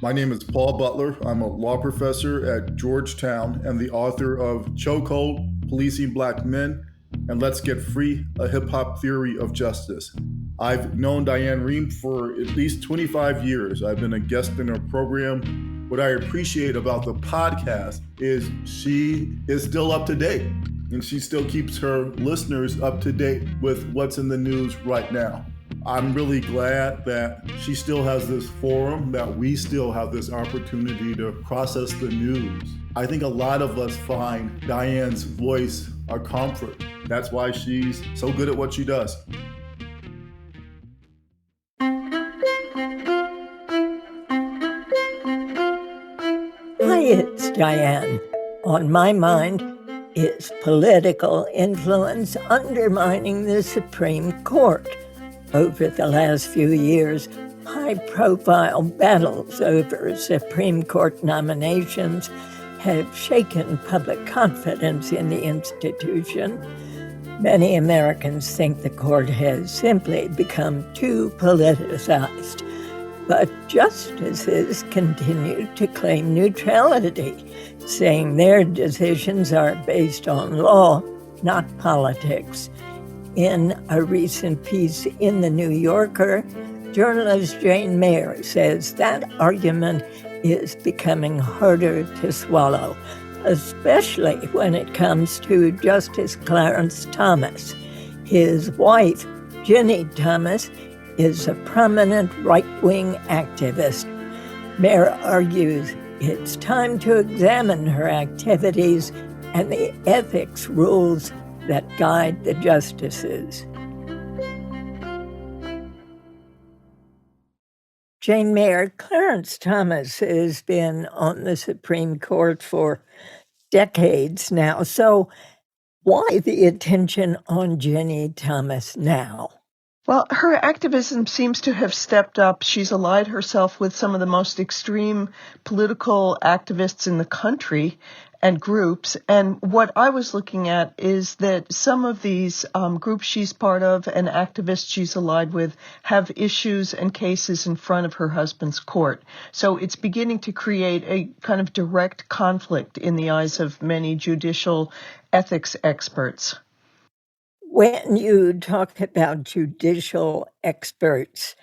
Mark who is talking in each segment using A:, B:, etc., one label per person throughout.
A: My name is Paul Butler. I'm a law professor at Georgetown and the author of Chokehold, Policing Black Men, and Let's Get Free, a hip-hop theory of justice. I've known Diane Rehm for at least 25 years. I've been a guest in her program. What I appreciate about the podcast is she is still up to date, and she still keeps her listeners up to date with what's in the news right now. I'm really glad that she still has this forum, that we still have this opportunity to process the news. I think a lot of us find Diane's voice a comfort. That's why she's so good at what she does.
B: Hi, it's Diane. On my mind is political influence undermining the Supreme Court. Over the last few years, high-profile battles over Supreme Court nominations have shaken public confidence in the institution. Many Americans think the court has simply become too politicized. But justices continue to claim neutrality, saying their decisions are based on law, not politics. In a recent piece in The New Yorker, journalist Diane Rehm says that argument is becoming harder to swallow, especially when it comes to Justice Clarence Thomas. His wife, Ginni Thomas, is a prominent right-wing activist. Rehm argues it's time to examine her activities and the ethics rules that guide the justices. Diane Rehm, Clarence Thomas has been on the Supreme Court for decades now. So why the attention on Ginni Thomas now?
C: Well, her activism seems to have stepped up. She's allied herself with some of the most extreme political activists in the country and groups. And what I was looking at is that some of these groups she's part of and activists she's allied with have issues and cases in front of her husband's court. So it's beginning to create a kind of direct conflict in the eyes of many judicial ethics experts.
B: When you talk about judicial experts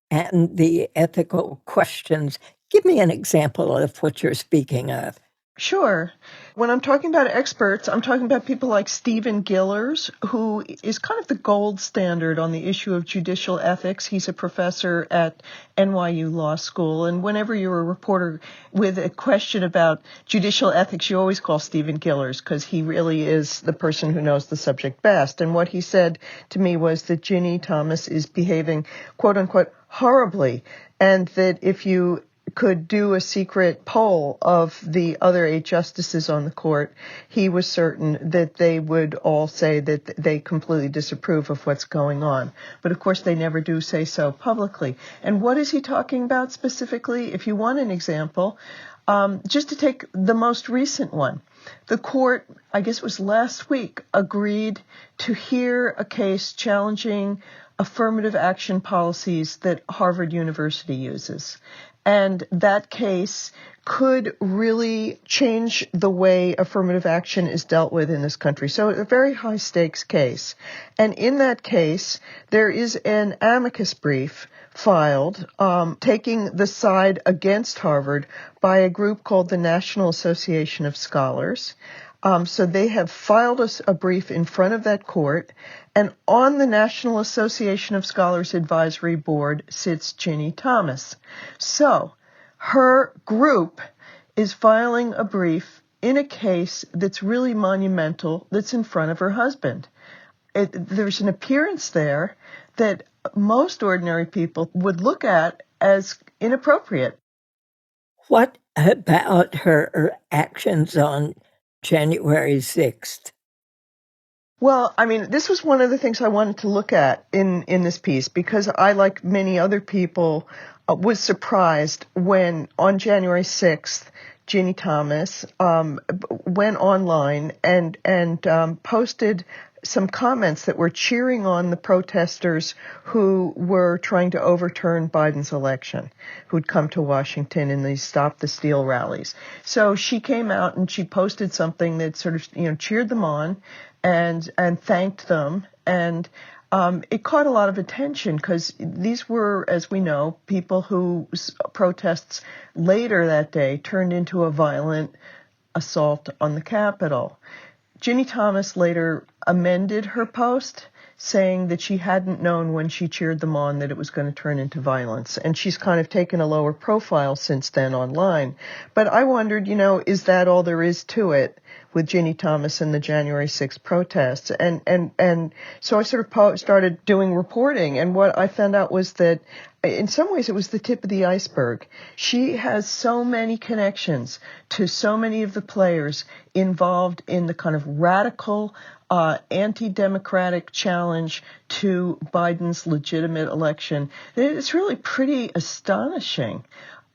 B: and the ethical questions, give me an example of what you're speaking of.
C: Sure. When I'm talking about experts, I'm talking about people like Stephen Gillers, who is kind of the gold standard on the issue of judicial ethics. He's a professor at NYU Law School. And whenever you're a reporter with a question about judicial ethics, you always call Stephen Gillers because he really is the person who knows the subject best. And what he said to me was that Ginni Thomas is behaving, quote unquote, horribly, and that if you could do a secret poll of the other 8 justices on the court, he was certain that they would all say that they completely disapprove of what's going on. But of course, they never do say so publicly. And what is he talking about specifically? If you want an example, just to take the most recent one, the court, I guess it was last week, agreed to hear a case challenging affirmative action policies that Harvard University uses. And that case could really change the way affirmative action is dealt with in this country. So a very high stakes case. And in that case, there is an amicus brief filed taking the side against Harvard by a group called the National Association of Scholars. So they have filed a brief in front of that court, and on the National Association of Scholars Advisory Board sits Ginni Thomas. So her group is filing a brief in a case that's really monumental that's in front of her husband. There's an appearance there that most ordinary people would look at as inappropriate.
B: What about her actions on January 6th?
C: Well, I mean, this was one of the things I wanted to look at in this piece because I, like many other people, was surprised when on January 6th, Ginni Thomas went online and posted some comments that were cheering on the protesters who were trying to overturn Biden's election, who'd come to Washington in these Stop the Steal rallies. So she came out and she posted something that sort of, cheered them on and thanked them. And it caught a lot of attention because these were, as we know, people whose protests later that day turned into a violent assault on the Capitol. Ginni Thomas later amended her post, saying that she hadn't known when she cheered them on that it was going to turn into violence. And she's kind of taken a lower profile since then online. But I wondered, is that all there is to it with Ginni Thomas and the January 6th protests? And so I sort of started doing reporting. And what I found out was that in some ways it was the tip of the iceberg. She has so many connections to so many of the players involved in the kind of radical anti-democratic challenge to Biden's legitimate election. It's really pretty astonishing.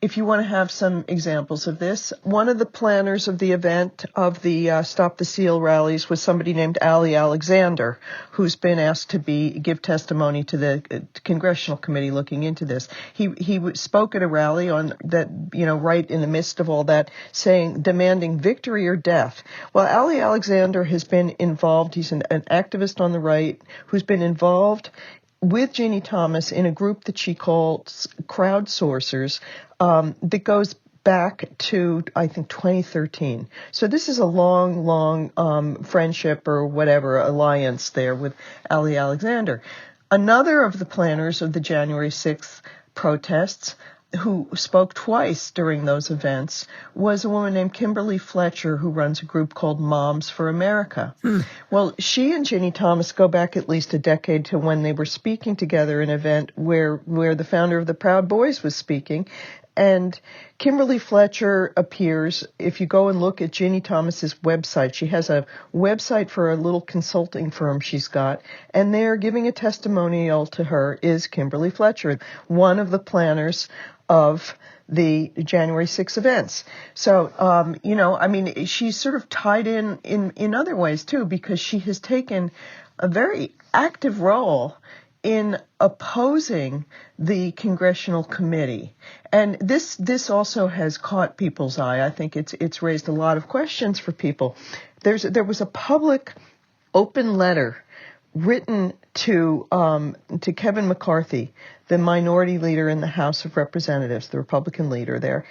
C: If you want to have some examples of this, one of the planners of the event of the Stop the Steal rallies was somebody named Ali Alexander, who's been asked to give testimony to the congressional committee looking into this. He spoke at a rally on that, right in the midst of all that, demanding victory or death. Well, Ali Alexander has been involved. He's an activist on the right who's been involved with Ginni Thomas in a group that she calls crowdsourcers that goes back to, I think, 2013. So this is a long friendship or whatever, alliance there with Ali Alexander. Another of the planners of the January 6th protests, who spoke twice during those events, was a woman named Kimberly Fletcher, who runs a group called Moms for America. Well, she and Ginni Thomas go back at least a decade to when they were speaking together in an event where the founder of the Proud Boys was speaking. And Kimberly Fletcher appears, if you go and look at Ginni Thomas's website, she has a website for a little consulting firm she's got, and they're giving a testimonial to her is Kimberly Fletcher, one of the planners of the January 6 events. So, she's sort of tied in other ways too, because she has taken a very active role in opposing the congressional committee. And this also has caught people's eye. I think it's raised a lot of questions for people. There was a public open letter written to Kevin McCarthy, the minority leader in the House of Representatives, the Republican leader there.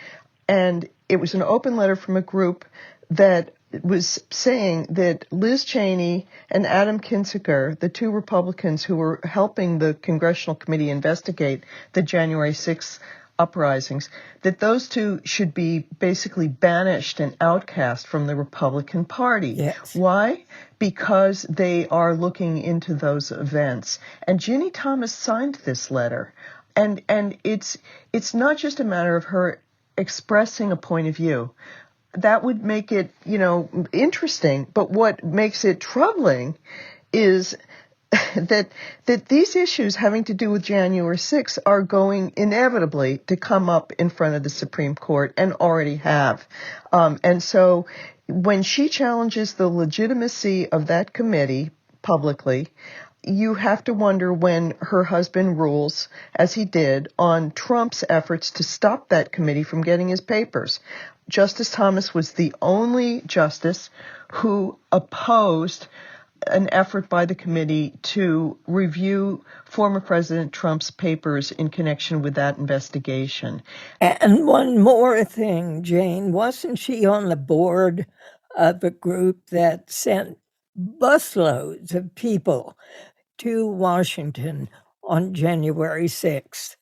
C: And it was an open letter from a group that was saying that Liz Cheney and Adam Kinzinger, the two Republicans who were helping the congressional committee investigate the January 6th uprisings, that those two should be basically banished and outcast from the Republican Party.
B: Yes.
C: Why? Because they are looking into those events. And Ginni Thomas signed this letter. And it's not just a matter of her expressing a point of view. That would make it, interesting. But what makes it troubling is that these issues having to do with January 6th are going inevitably to come up in front of the Supreme Court and already have. And so when she challenges the legitimacy of that committee publicly, you have to wonder when her husband rules, as he did, on Trump's efforts to stop that committee from getting his papers. Justice Thomas was the only justice who opposed an effort by the committee to review former President Trump's papers in connection with that investigation.
B: And one more thing, Jane, wasn't she on the board of a group that sent busloads of people to Washington on January 6th?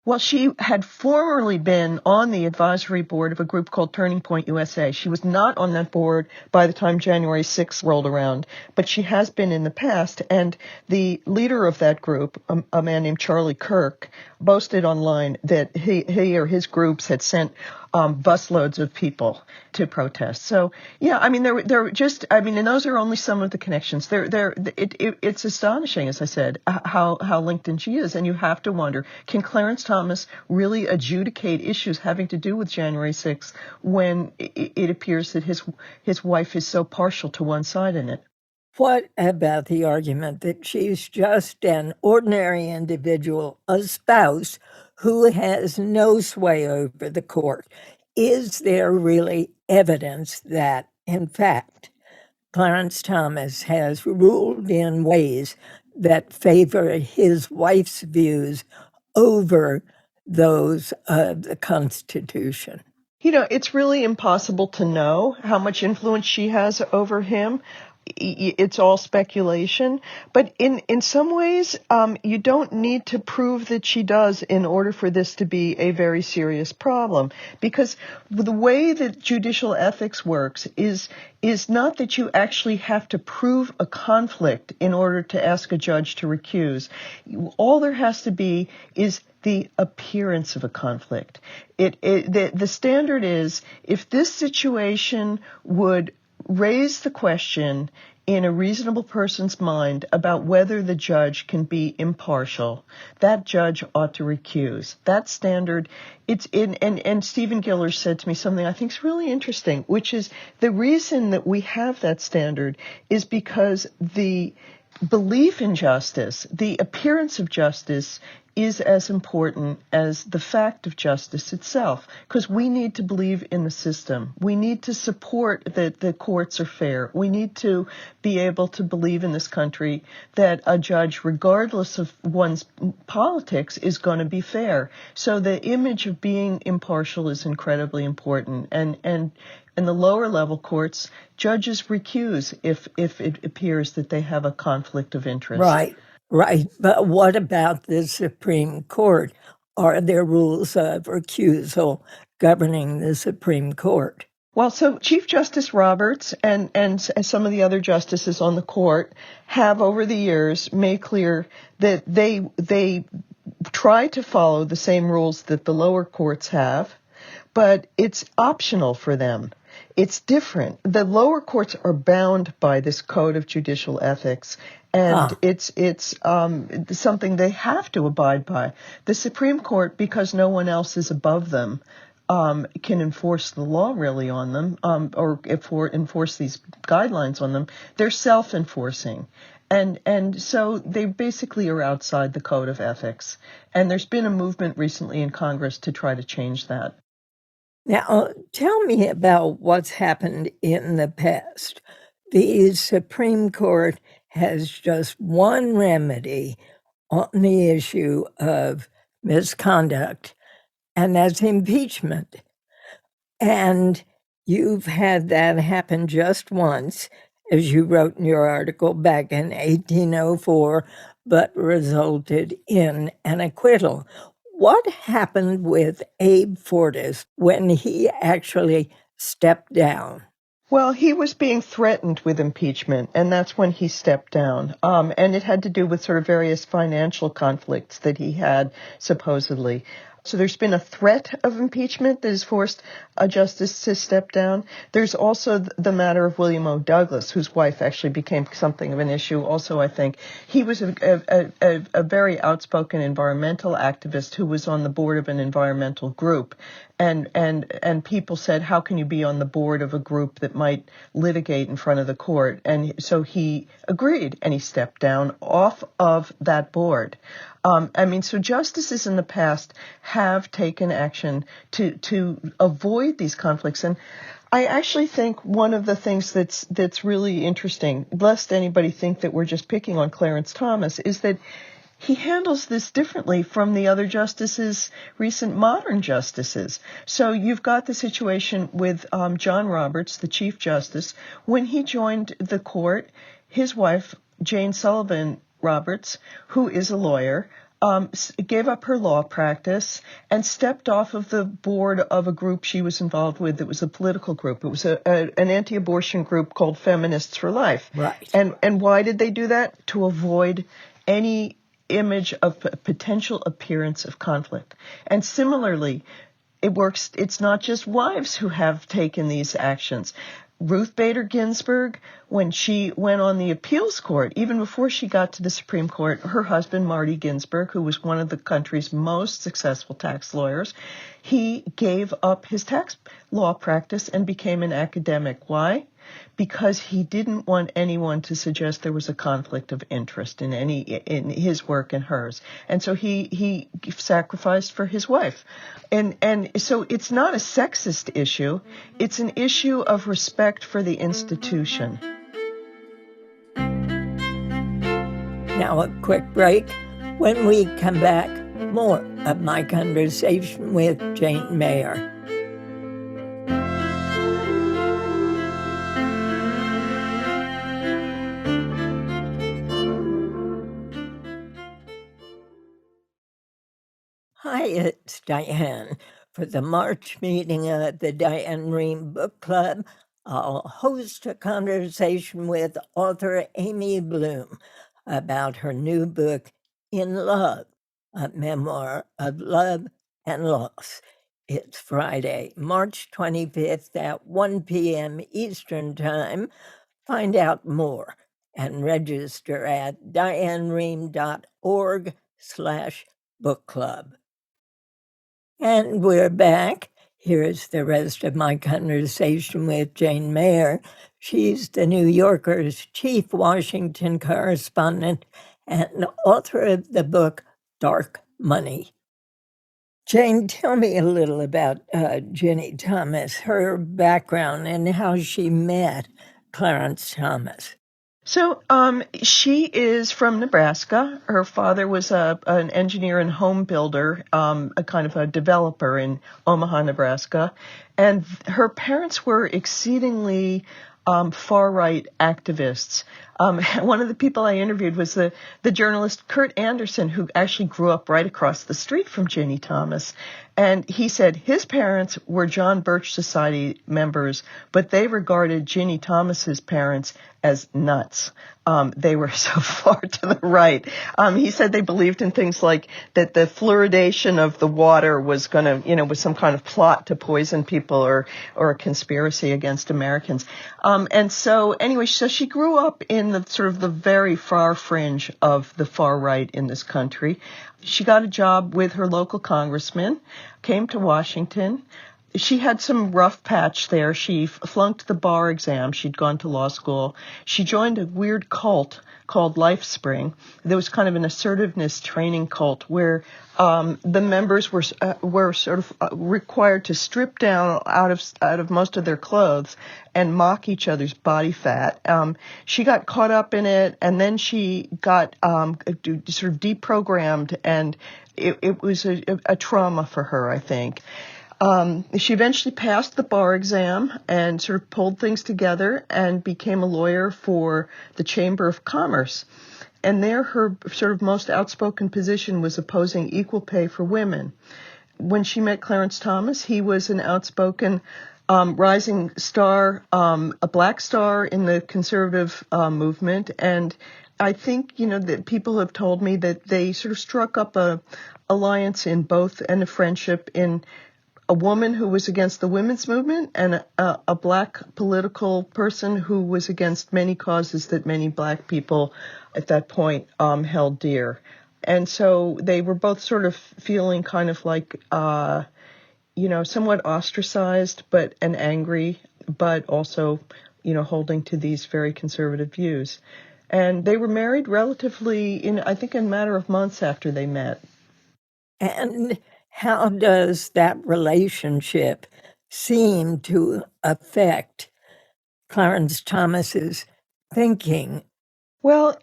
C: Well, she had formerly been on the advisory board of a group called Turning Point USA. She was not on that board by the time January 6th rolled around, but she has been in the past. And the leader of that group, a man named Charlie Kirk, boasted online that he or his groups had sent busloads of people to protest. So, yeah, and those are only some of the connections. It's astonishing, as I said, how linked in she is. And you have to wonder, can Clarence Thomas really adjudicate issues having to do with January 6th when it appears that his wife is so partial to one side in it?
B: What about the argument that she's just an ordinary individual, a spouse, who has no sway over the court? Is there really evidence that, in fact, Clarence Thomas has ruled in ways that favor his wife's views over those of the Constitution?
C: It's really impossible to know how much influence she has over him. It's all speculation. But in some ways, you don't need to prove that she does in order for this to be a very serious problem. Because the way that judicial ethics works is not that you actually have to prove a conflict in order to ask a judge to recuse. All there has to be is the appearance of a conflict. The standard is, if this situation would raise the question in a reasonable person's mind about whether the judge can be impartial, that judge ought to recuse. That standard, and Stephen Gillers said to me something I think is really interesting, which is the reason that we have that standard is because the belief in justice, the appearance of justice, is as important as the fact of justice itself, because we need to believe in the system. We need to support that the courts are fair. We need to be able to believe in this country that a judge, regardless of one's politics, is going to be fair. So the image of being impartial is incredibly important. And in the lower level courts, judges recuse if it appears that they have a conflict of interest.
B: Right. But what about the Supreme Court? Are there rules of recusal governing the Supreme Court?
C: Well, so Chief Justice Roberts and some of the other justices on the court have over the years made clear that they try to follow the same rules that the lower courts have, but it's optional for them. It's different. The lower courts are bound by this code of judicial ethics, and it's something they have to abide by. The Supreme Court, because no one else is above them, can enforce the law really on them, or enforce these guidelines on them. They're self-enforcing. And so they basically are outside the code of ethics. And there's been a movement recently in Congress to try to change that.
B: Now, tell me about what's happened in the past. The Supreme Court has just one remedy on the issue of misconduct, and that's impeachment. And you've had that happen just once, as you wrote in your article back in 1804, but resulted in an acquittal. What happened with Abe Fortas when he actually stepped down?
C: Well, he was being threatened with impeachment, and that's when he stepped down. And it had to do with sort of various financial conflicts that he had, supposedly. So there's been a threat of impeachment that has forced a justice to step down. There's also the matter of William O. Douglas, whose wife actually became something of an issue also, I think. He was a very outspoken environmental activist who was on the board of an environmental group. And people said, how can you be on the board of a group that might litigate in front of the court? And so he agreed, and he stepped down off of that board. So justices in the past have taken action to avoid these conflicts. And I actually think one of the things that's really interesting, lest anybody think that we're just picking on Clarence Thomas, is that he handles this differently from the other justices, recent modern justices. So you've got the situation with John Roberts, the Chief Justice. When he joined the court, his wife, Jane Sullivan Roberts, who is a lawyer, gave up her law practice and stepped off of the board of a group she was involved with that was a political group. It was an anti-abortion group called Feminists for Life.
B: Right.
C: And why did they do that? To avoid any image of potential appearance of conflict. And similarly, it works. It's not just wives who have taken these actions. Ruth Bader Ginsburg, when she went on the appeals court, even before she got to the Supreme Court, her husband, Marty Ginsburg, who was one of the country's most successful tax lawyers, he gave up his tax law practice and became an academic. Why? because he didn't want anyone to suggest there was a conflict of interest in his work and hers. And so he sacrificed for his wife. And so it's not a sexist issue. It's an issue of respect for the institution.
B: Now a quick break. When we come back, more of my conversation with Jane Mayer. Hi, it's Diane. For the March meeting of the Diane Rehm Book Club, I'll host a conversation with author Amy Bloom about her new book, In Love, a memoir of love and loss. It's Friday, March 25th at 1 p.m. Eastern Time. Find out more and register at dianerehm.org/book club. And we're back. Here's the rest of my conversation with Jane Mayer. She's the New Yorker's chief Washington correspondent and author of the book Dark Money. Jane, tell me a little about Ginni Thomas, her background, and how she met Clarence Thomas.
C: So she is from Nebraska. Her father was an engineer and home builder, a kind of a developer in Omaha, Nebraska. And her parents were exceedingly far-right activists. One of the people I interviewed was the journalist Kurt Anderson, who actually grew up right across the street from Ginni Thomas. And he said his parents were John Birch Society members, but they regarded Ginni Thomas's parents as nuts. They were so far to the right. He said they believed in things like that the fluoridation of the water was going to, was some kind of plot to poison people or a conspiracy against Americans. And so anyway, so she grew up in the sort of the very far fringe of the far right in this country. She got a job with her local congressman, came to Washington. She had some rough patch there. She flunked the bar exam. She'd gone to law school. She joined a weird cult called LifeSpring. There was kind of an assertiveness training cult where the members were sort of required to strip down out of most of their clothes and mock each other's body fat. She got caught up in it, and then she got sort of deprogrammed, and it was a trauma for her, I think. She eventually passed the bar exam and sort of pulled things together and became a lawyer for the Chamber of Commerce. And there her sort of most outspoken position was opposing equal pay for women. When she met Clarence Thomas, he was an outspoken rising star, a black star in the conservative movement. And I think, that people have told me that they sort of struck up a alliance in both and a friendship in a woman who was against the women's movement and a black political person who was against many causes that many black people at that point held dear. And so they were both sort of feeling kind of like, somewhat ostracized and angry, but also, holding to these very conservative views. And they were married relatively in a matter of months after they met.
B: And how does that relationship seem to affect Clarence Thomas's thinking?
C: Well,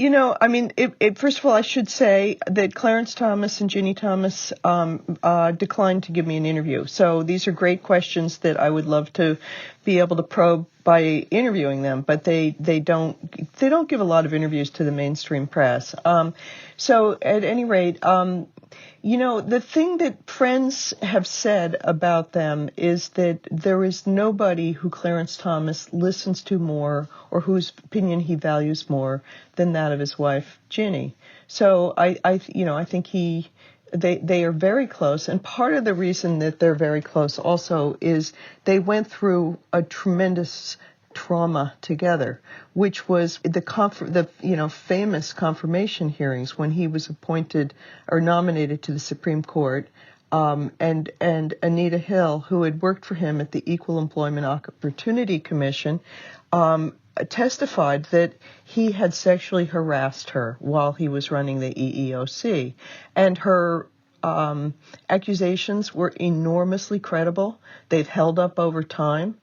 C: first of all, I should say that Clarence Thomas and Ginni Thomas declined to give me an interview. So these are great questions that I would love to be able to probe by interviewing them, but they don't give a lot of interviews to the mainstream press. So at any rate, the thing that friends have said about them is that there is nobody who Clarence Thomas listens to more or whose opinion he values more than that of his wife, Ginni. So I think they are very close. And part of the reason that they're very close also is they went through a tremendous trauma together, which was the famous confirmation hearings when he was appointed or nominated to the Supreme Court. and Anita Hill, who had worked for him at the Equal Employment Opportunity Commission, testified that he had sexually harassed her while he was running the EEOC. And her accusations were enormously credible. They've held up over time.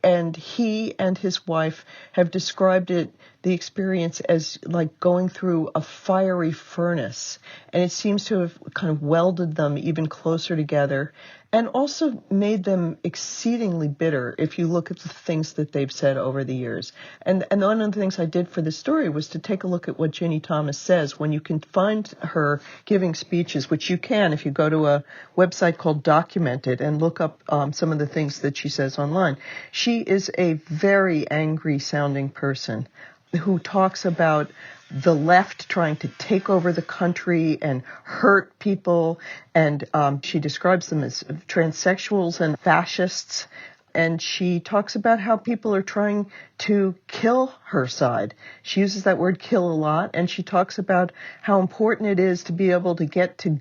C: And he and his wife have described the experience as like going through a fiery furnace. And it seems to have kind of welded them even closer together and also made them exceedingly bitter if you look at the things that they've said over the years. And one of the things I did for this story was to take a look at what Ginni Thomas says when you can find her giving speeches, which you can if you go to a website called Documented and look up some of the things that she says online. She is a very angry sounding person who talks about the left trying to take over the country and hurt people. And she describes them as transsexuals and fascists. And she talks about how people are trying to kill her side. She uses that word kill a lot. And she talks about how important it is to be able to get to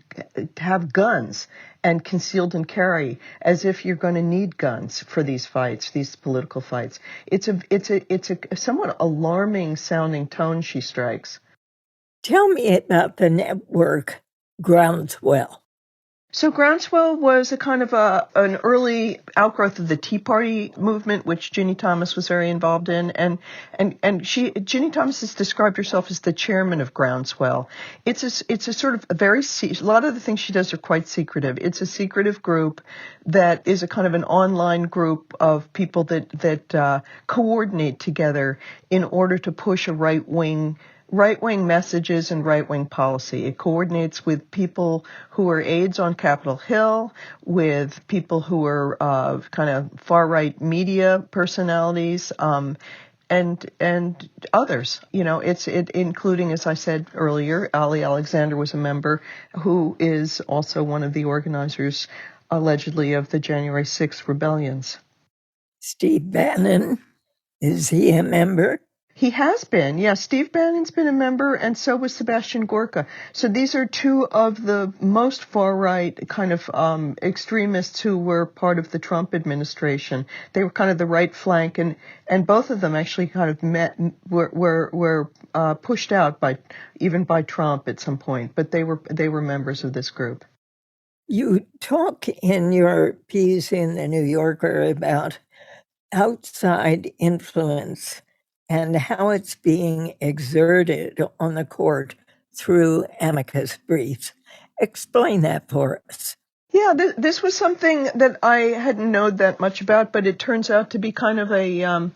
C: have guns and concealed and carry, as if you're going to need guns for these fights, these political fights. It's a somewhat alarming sounding tone she strikes.
B: Tell me about the network Groundswell.
C: So Groundswell was a kind of an early outgrowth of the Tea Party movement, which Ginni Thomas was very involved in, and Ginni Thomas has described herself as the chairman of Groundswell. It's a sort of a lot of the things she does are quite secretive. It's a secretive group that is a kind of an online group of people that coordinate together in order to push a right-wing messages and right-wing policy. It coordinates with people who are aides on Capitol Hill, with people who are kind of far-right media personalities, and others. You know, it including, as I said earlier, Ali Alexander was a member who is also one of the organizers, allegedly, of the January 6th rebellions.
B: Steve Bannon, is he a member?
C: He has been, yes. Steve Bannon's been a member, and so was Sebastian Gorka. So these are two of the most far-right kind of extremists who were part of the Trump administration. They were kind of the right flank, and both of them actually kind of were pushed out even by Trump at some point. But they were members of this group.
B: You talk in your piece in the New Yorker about outside influence and how it's being exerted on the court through amicus briefs. Explain that for us.
C: Yeah, this was something that I hadn't known that much about, but it turns out to be kind of an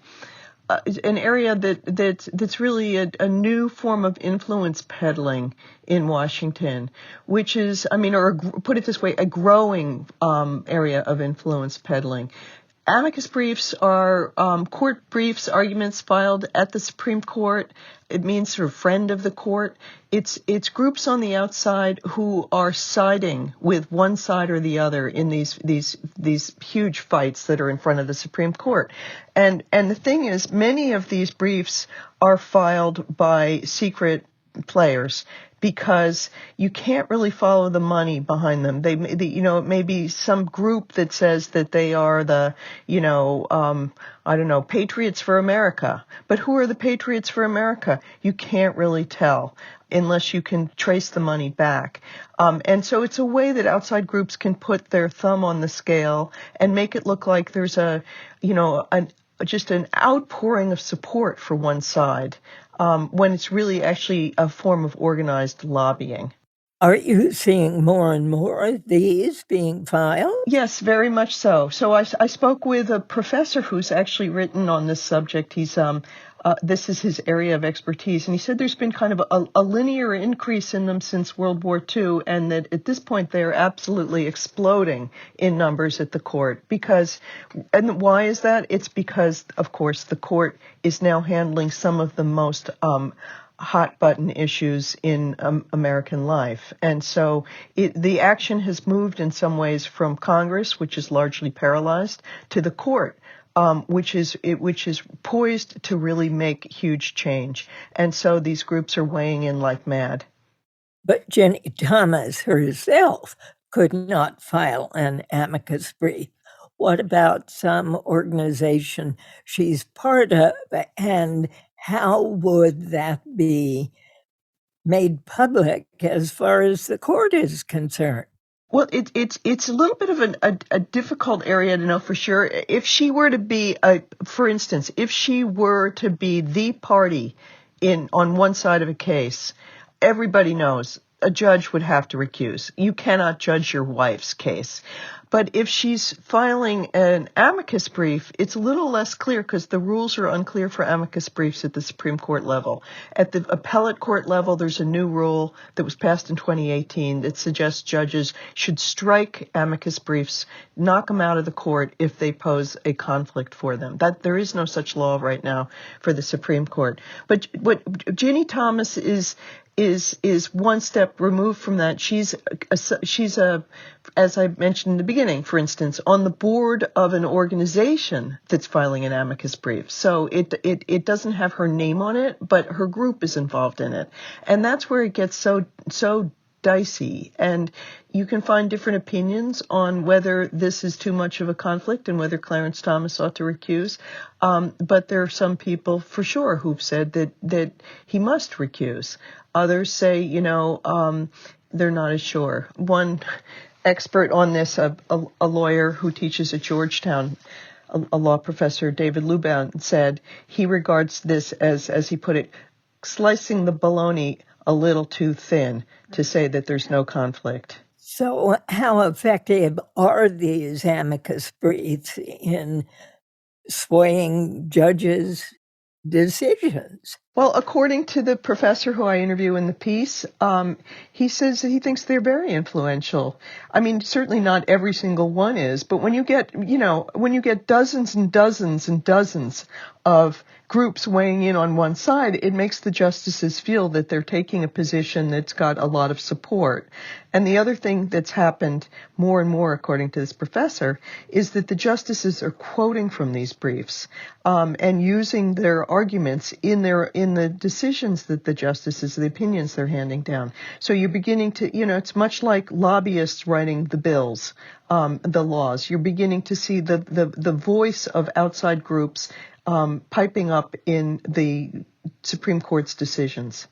C: area that's really a new form of influence peddling in Washington, which is, or put it this way, a growing area of influence peddling. Amicus briefs are court briefs, arguments filed at the Supreme Court. It means sort of friend of the court. It's groups on the outside who are siding with one side or the other in these huge fights that are in front of the Supreme Court. And the thing is, many of these briefs are filed by secret players, because you can't really follow the money behind them. It may be some group that says that they are the, Patriots for America. But who are the Patriots for America? You can't really tell unless you can trace the money back. And so it's a way that outside groups can put their thumb on the scale and make it look like there's just an outpouring of support for one side, when it's really actually a form of organized lobbying.
B: Are you seeing more and more of these being filed?
C: Yes, very much so. So I spoke with a professor who's actually written on this subject. He's this is his area of expertise, and he said there's been kind of a linear increase in them since World War II, and that at this point they're absolutely exploding in numbers at the court. And why is that? It's because, of course, the court is now handling some of the most hot button issues in American life. And so the action has moved in some ways from Congress, which is largely paralyzed, to the court, which is poised to really make huge change. And so these groups are weighing in like mad.
B: But Ginni Thomas herself could not file an amicus brief. What about some organization she's part of, and how would that be made public as far as the court is concerned?
C: Well, it's a little bit of a difficult area to know for sure. If she were to be, for instance, if she were to be the party on one side of a case, everybody knows a judge would have to recuse. You cannot judge your wife's case. But if she's filing an amicus brief, it's a little less clear because the rules are unclear for amicus briefs at the Supreme Court level. At the appellate court level, there's a new rule that was passed in 2018 that suggests judges should strike amicus briefs, knock them out of the court if they pose a conflict for them. That there is no such law right now for the Supreme Court. But what Ginni Thomas is one step removed from that. She's as I mentioned in the beginning, for instance, on the board of an organization that's filing an amicus brief. So it doesn't have her name on it, but her group is involved in it. And that's where it gets so dicey. And you can find different opinions on whether this is too much of a conflict and whether Clarence Thomas ought to recuse. But there are some people for sure who've said that he must recuse. Others say, they're not as sure. One expert on this, a lawyer who teaches at Georgetown, a law professor, David Luban, said he regards this as he put it, slicing the bologna a little too thin to say that there's no conflict.
B: So how effective are these amicus briefs in swaying judges' decisions?
C: Well, according to the professor who I interview in the piece, he says that he thinks they're very influential. I mean, certainly not every single one is, but when you get dozens and dozens and dozens of groups weighing in on one side, it makes the justices feel that they're taking a position that's got a lot of support. And the other thing that's happened more and more, according to this professor, is that the justices are quoting from these briefs and using their arguments in the decisions that the justices, the opinions they're handing down. So you're beginning to, it's much like lobbyists writing the bills, the laws. You're beginning to see the voice of outside groups piping up in the Supreme Court's decisions.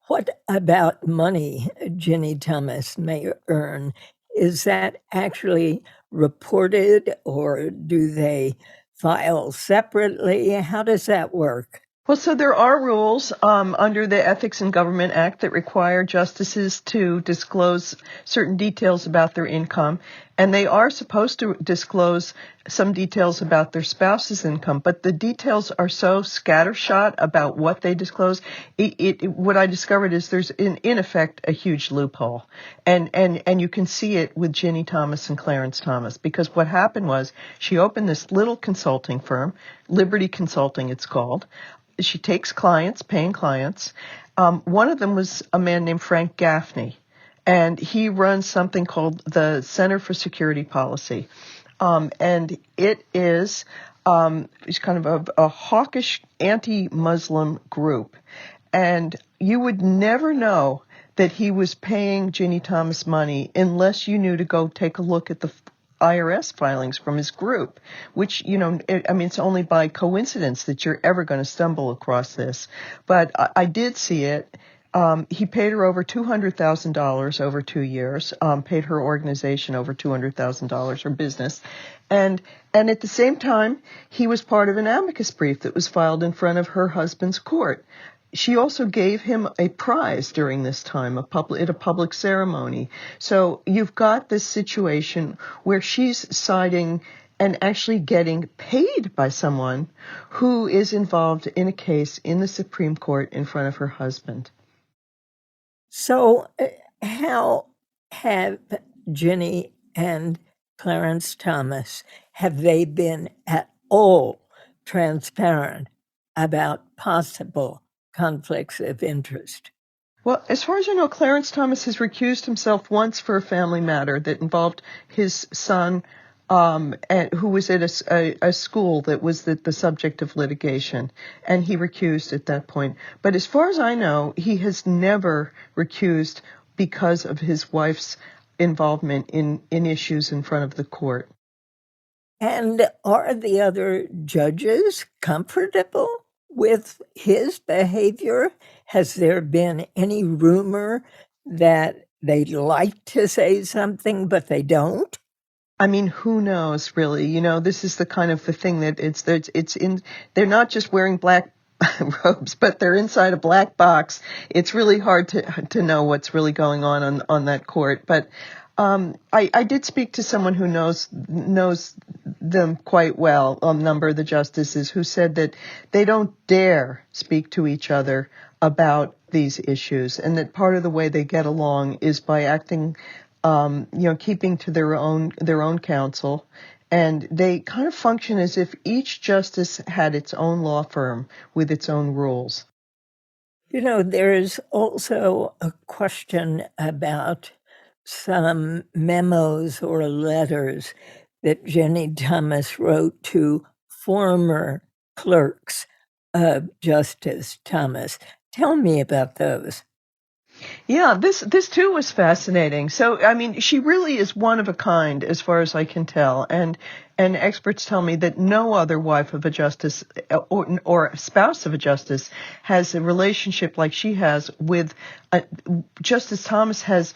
B: What about money Ginni Thomas may earn? Is that actually reported, or do they file separately? How does that work?
C: Well, so there are rules under the Ethics in Government Act that require justices to disclose certain details about their income, and they are supposed to disclose some details about their spouse's income, but the details are so scattershot about what they disclose. What I discovered is there's in effect a huge loophole, and you can see it with Ginni Thomas and Clarence Thomas, because what happened was she opened this little consulting firm, Liberty Consulting it's called. She takes clients, paying clients. One of them was a man named Frank Gaffney, and he runs something called the Center for Security Policy. And it is it's kind of a hawkish anti-Muslim group. And you would never know that he was paying Ginni Thomas money unless you knew to go take a look at the IRS filings from his group, which, it's only by coincidence that you're ever going to stumble across this. But I did see it. He paid her over $200,000 over 2 years, paid her organization over $200,000, her business. And at the same time, he was part of an amicus brief that was filed in front of her husband's court. She also gave him a prize during this time, at a public ceremony. So you've got this situation where she's siding and actually getting paid by someone who is involved in a case in the Supreme Court in front of her husband.
B: So how have Ginni and Clarence Thomas, have they been at all transparent about possible conflicts of interest?
C: Well, as far as I know, Clarence Thomas has recused himself once for a family matter that involved his son, who was at a school that was the subject of litigation, and he recused at that point. But as far as I know, he has never recused because of his wife's involvement in issues in front of the court.
B: And are the other judges comfortable with his behavior? Has there been any rumor that they'd like to say something, but they don't?
C: I mean, who knows, really? You know, this is the kind of the thing that they're not just wearing black robes, but they're inside a black box. It's really hard to know what's really going on that court. But I did speak to someone who knows them quite well, a number of the justices, who said that they don't dare speak to each other about these issues, and that part of the way they get along is by acting, keeping to their own counsel. And they kind of function as if each justice had its own law firm with its own rules.
B: You know, there's also a question about some memos or letters that Ginni Thomas wrote to former clerks of Justice Thomas. Tell me about those.
C: Yeah, this too was fascinating. So, I mean, she really is one of a kind as far as I can tell. And experts tell me that no other wife of a justice or spouse of a justice has a relationship like she has with Justice Thomas has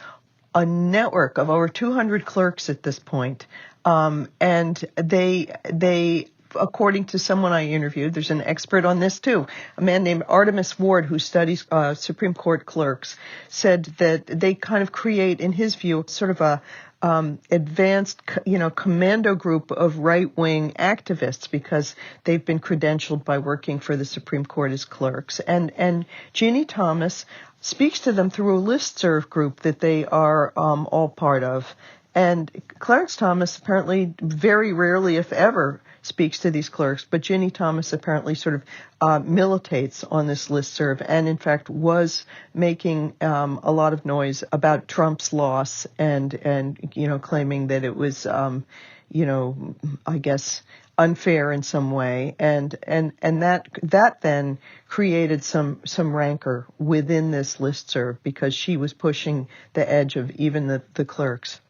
C: a network of over 200 clerks at this point. And they according to someone I interviewed, there's an expert on this too, a man named Artemis Ward who studies Supreme Court clerks, said that they kind of create, in his view, sort of a advanced, commando group of right-wing activists because they've been credentialed by working for the Supreme Court as clerks. And Ginni Thomas speaks to them through a listserv group that they are all part of. And Clarence Thomas apparently very rarely, if ever, speaks to these clerks, but Ginni Thomas apparently sort of militates on this listserv and, in fact, was making a lot of noise about Trump's loss and claiming that it was, I guess, unfair in some way, and that then created some rancor within this listserv because she was pushing the edge of even the clerks.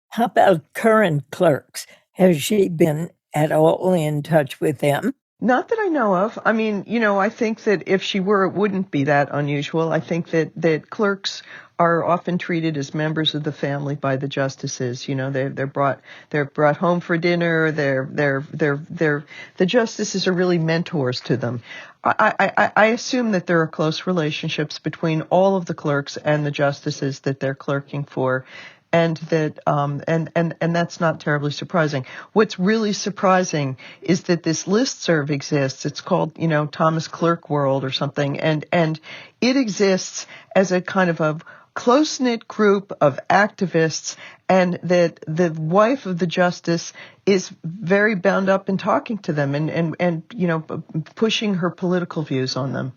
B: How about current clerks? Has she been at all in touch with them?
C: Not that I know of. I mean, I think that if she were, it wouldn't be that unusual. I think that clerks are often treated as members of the family by the justices. They're brought home for dinner. The justices are really mentors to them. I assume that there are close relationships between all of the clerks and the justices that they're clerking for. And that, and that's not terribly surprising. What's really surprising is that this listserv exists. It's called, Thomas Clerk World or something. And it exists as a kind of a close-knit group of activists, and that the wife of the justice is very bound up in talking to them and pushing her political views on them.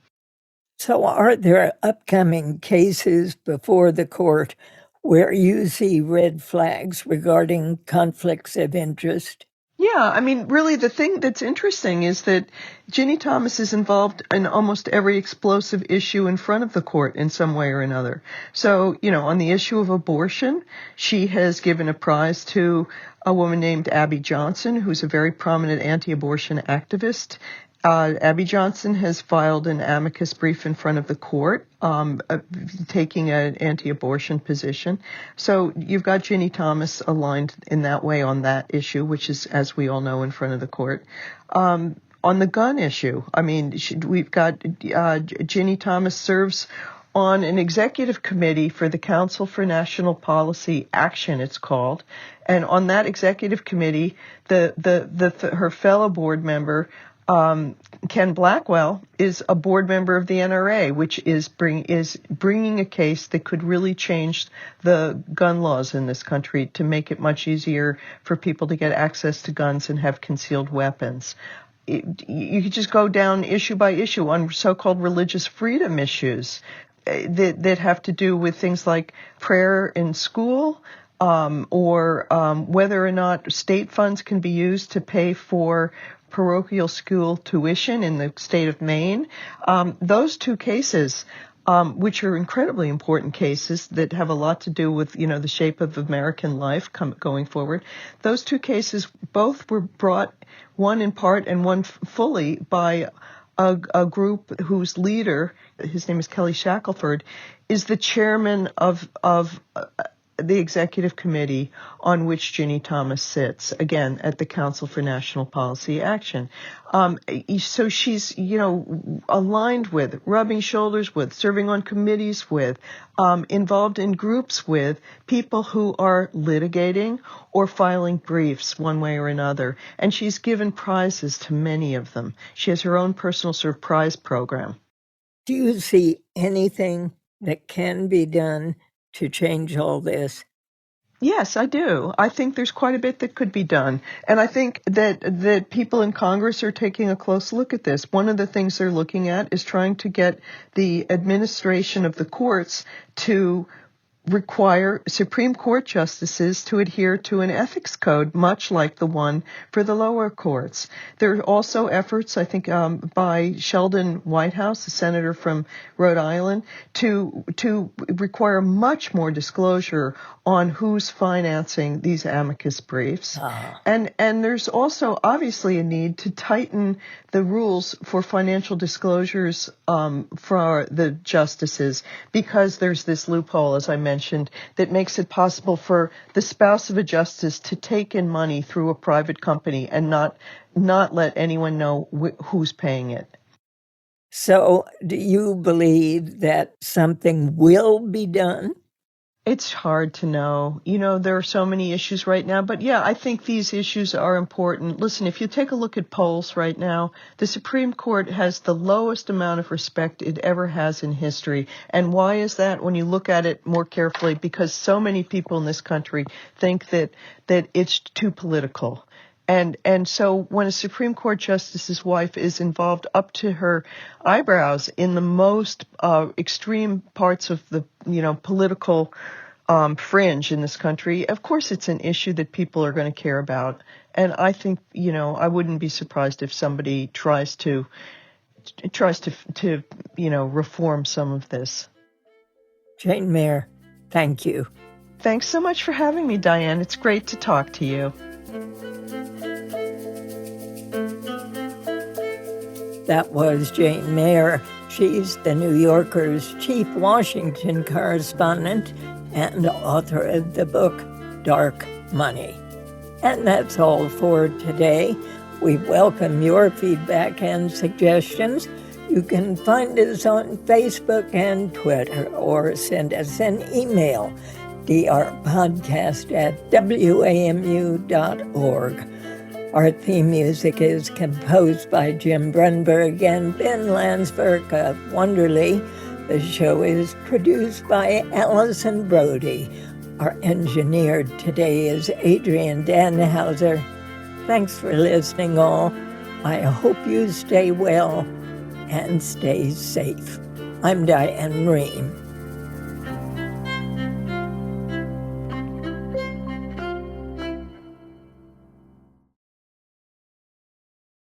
B: So are there upcoming cases before the court where you see red flags regarding conflicts of interest?
C: Yeah, I mean, really, the thing that's interesting is that Ginni Thomas is involved in almost every explosive issue in front of the court in some way or another. So, on the issue of abortion, she has given a prize to a woman named Abby Johnson, who's a very prominent anti-abortion activist. Abby Johnson has filed an amicus brief in front of the court, taking an anti-abortion position. So you've got Ginni Thomas aligned in that way on that issue, which is, as we all know, in front of the court. On the gun issue, I mean, we've got Ginni Thomas serves on an executive committee for the Council for National Policy Action, it's called. And on that executive committee, her fellow board member, Ken Blackwell, is a board member of the NRA, which is bringing a case that could really change the gun laws in this country to make it much easier for people to get access to guns and have concealed weapons. You could just go down issue by issue on so-called religious freedom issues that have to do with things like prayer in school, or whether or not state funds can be used to pay for parochial school tuition in the state of Maine. Those two cases which are incredibly important cases that have a lot to do with, the shape of American life going forward. Those two cases both were brought, one in part and one fully, by a group whose leader, his name is Kelly Shackelford, is the chairman of the executive committee on which Ginni Thomas sits, again, at the Council for National Policy Action. So she's, aligned with, rubbing shoulders with, serving on committees with, involved in groups with people who are litigating or filing briefs one way or another. And she's given prizes to many of them. She has her own personal sort of prize program.
B: Do you see anything that can be done to change all this?
C: Yes, I do. I think there's quite a bit that could be done. And I think that people in Congress are taking a close look at this. One of the things they're looking at is trying to get the administration of the courts to require Supreme Court justices to adhere to an ethics code, much like the one for the lower courts. There are also efforts, I think, by Sheldon Whitehouse, a senator from Rhode Island, to require much more disclosure on who's financing these amicus briefs. And there's also obviously a need to tighten the rules for financial disclosures for the justices, because there's this loophole, as I mentioned, that makes it possible for the spouse of a justice to take in money through a private company and not let anyone know who's paying it.
B: So do you believe that something will be done?
C: It's hard to know. There are so many issues right now. But yeah, I think these issues are important. Listen, if you take a look at polls right now, the Supreme Court has the lowest amount of respect it ever has in history. And why is that? When you look at it more carefully, because so many people in this country think that it's too political. And so when a Supreme Court justice's wife is involved up to her eyebrows in the most extreme parts of the political fringe in this country, of course it's an issue that people are going to care about. And I think I wouldn't be surprised if somebody tries to reform some of this.
B: Jane Mayer, thank you.
C: Thanks so much for having me, Diane. It's great to talk to you.
B: That was Jane Mayer. She's the New Yorker's chief Washington correspondent and author of the book Dark Money. And that's all for today. We welcome your feedback and suggestions. You can find us on Facebook and Twitter, or send us an email, drpodcast@wamu.org. Our theme music is composed by Jim Brunberg and Ben Landsberg of Wonderly. The show is produced by Allison Brody. Our engineer today is Adrian Danhauser. Thanks for listening, all. I hope you stay well and stay safe. I'm Diane Rehm.